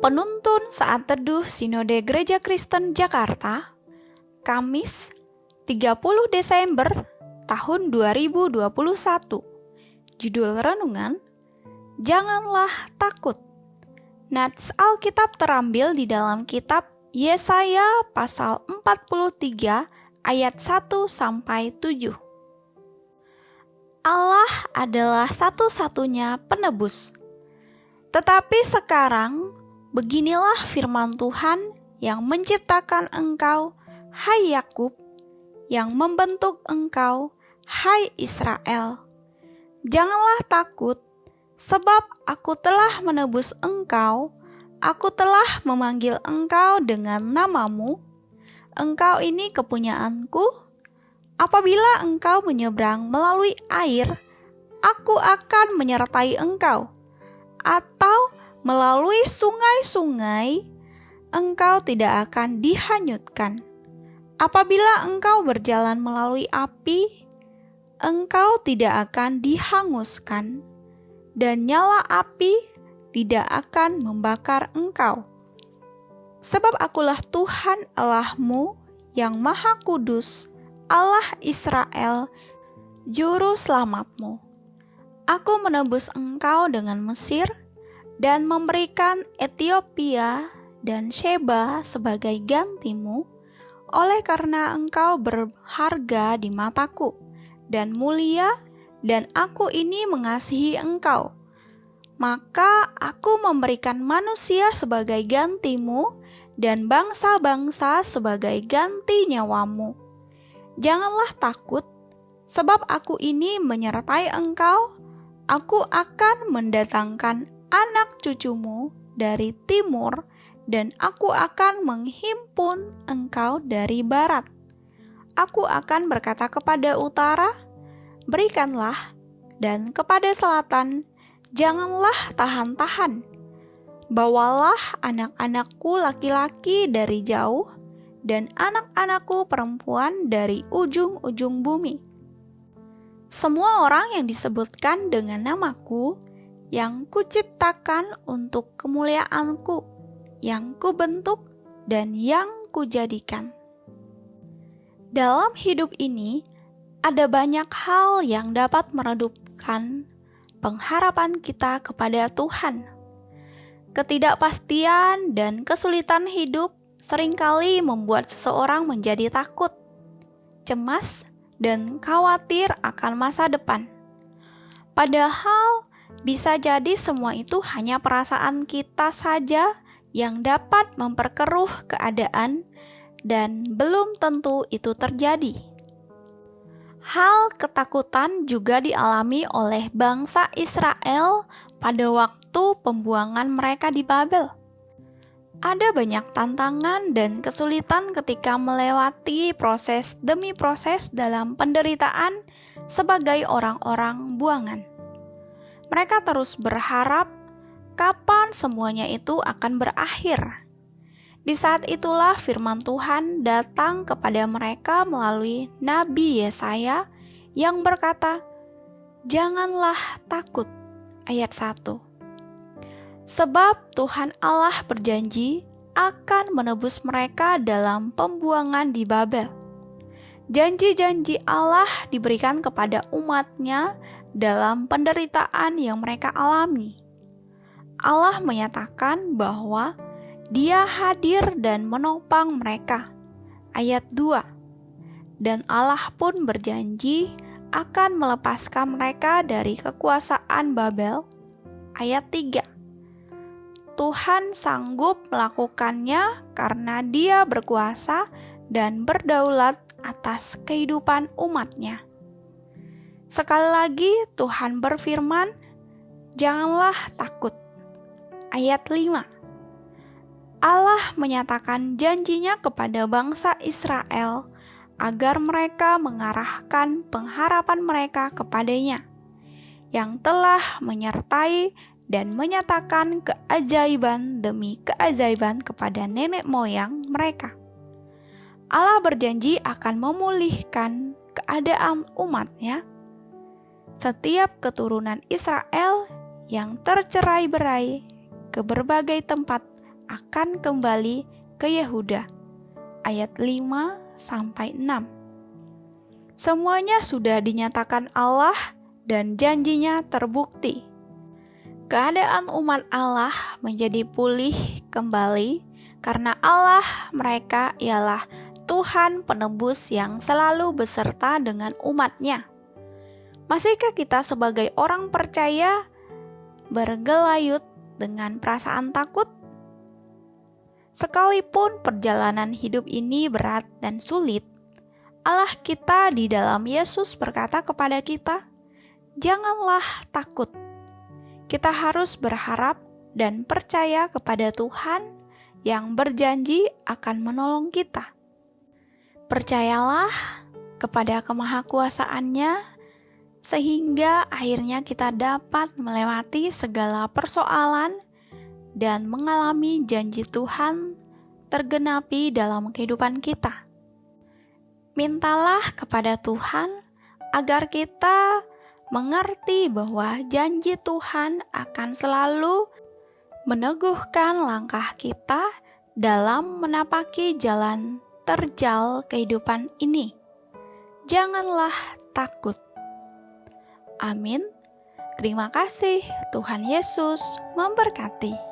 Penuntun Saat Teduh Sinode Gereja Kristen Jakarta, Kamis 30 Desember tahun 2021. Judul renungan, Janganlah Takut. Nats Alkitab terambil di dalam kitab Yesaya pasal 43 ayat 1-7. Allah adalah satu-satunya penebus. Tetapi sekarang, beginilah firman Tuhan yang menciptakan engkau, hai Yakub, yang membentuk engkau, hai Israel. Janganlah takut, sebab aku telah menebus engkau, aku telah memanggil engkau dengan namamu. Engkau ini kepunyaanku. Apabila engkau menyeberang melalui air, aku akan menyertai engkau. Atau melalui sungai-sungai, engkau tidak akan dihanyutkan. Apabila engkau berjalan melalui api, engkau tidak akan dihanguskan, dan nyala api tidak akan membakar engkau. Sebab akulah Tuhan Allahmu yang Maha Kudus, Allah Israel, Juru Selamatmu. Aku menebus engkau dengan Mesir, dan memberikan Etiopia dan Sheba sebagai gantimu, oleh karena engkau berharga di mataku, dan mulia, dan aku ini mengasihi engkau. Maka aku memberikan manusia sebagai gantimu, dan bangsa-bangsa sebagai ganti nyawamu. Janganlah takut, sebab aku ini menyertai engkau. Aku akan mendatangkan anak cucumu dari timur, dan aku akan menghimpun engkau dari barat. Aku akan berkata kepada utara, berikanlah, dan kepada selatan, janganlah tahan-tahan. Bawalah anak-anakku laki-laki dari jauh, dan anak-anakku perempuan dari ujung-ujung bumi. Semua orang yang disebutkan dengan namaku, yang kuciptakan untuk kemuliaanku, yang kubentuk dan yang kujadikan. Dalam hidup ini, ada banyak hal yang dapat meredupkan pengharapan kita kepada Tuhan. Ketidakpastian dan kesulitan hidup seringkali membuat seseorang menjadi takut, cemas, dan khawatir akan masa depan. Padahal, bisa jadi semua itu hanya perasaan kita saja yang dapat memperkeruh keadaan, dan belum tentu itu terjadi. Hal ketakutan juga dialami oleh bangsa Israel pada waktu pembuangan mereka di Babel. Ada banyak tantangan dan kesulitan ketika melewati proses demi proses dalam penderitaan sebagai orang-orang buangan. Mereka terus berharap kapan semuanya itu akan berakhir. Di saat itulah firman Tuhan datang kepada mereka melalui Nabi Yesaya yang berkata, "Janganlah takut." Ayat 1. Sebab Tuhan Allah berjanji akan menebus mereka dalam pembuangan di Babel. Janji-janji Allah diberikan kepada umat-Nya dalam penderitaan yang mereka alami. Allah menyatakan bahwa Dia hadir dan menopang mereka. Ayat 2. Dan Allah pun berjanji akan melepaskan mereka dari kekuasaan Babel. Ayat 3. Tuhan sanggup melakukannya karena Dia berkuasa dan berdaulat atas kehidupan umat-Nya. Sekali lagi Tuhan berfirman, janganlah takut. Ayat 5. Allah menyatakan janjinya kepada bangsa Israel agar mereka mengarahkan pengharapan mereka kepadanya, yang telah menyertai dan menyatakan keajaiban demi keajaiban kepada nenek moyang mereka. Allah berjanji akan memulihkan keadaan umat-Nya. Setiap keturunan Israel yang tercerai-berai ke berbagai tempat akan kembali ke Yehuda. Ayat 5-6. Semuanya sudah dinyatakan Allah dan janjinya terbukti. Keadaan umat Allah menjadi pulih kembali karena Allah mereka ialah Tuhan penebus yang selalu beserta dengan umatnya. Masihkah kita sebagai orang percaya bergelayut dengan perasaan takut? Sekalipun perjalanan hidup ini berat dan sulit, Allah kita di dalam Yesus berkata kepada kita, "Janganlah takut." Kita harus berharap dan percaya kepada Tuhan yang berjanji akan menolong kita. Percayalah kepada kemahakuasaannya sehingga akhirnya kita dapat melewati segala persoalan dan mengalami janji Tuhan tergenapi dalam kehidupan kita. Mintalah kepada Tuhan agar kita mengerti bahwa janji Tuhan akan selalu meneguhkan langkah kita dalam menapaki jalan terjal kehidupan ini. Janganlah takut. Amin. Terima kasih. Tuhan Yesus memberkati.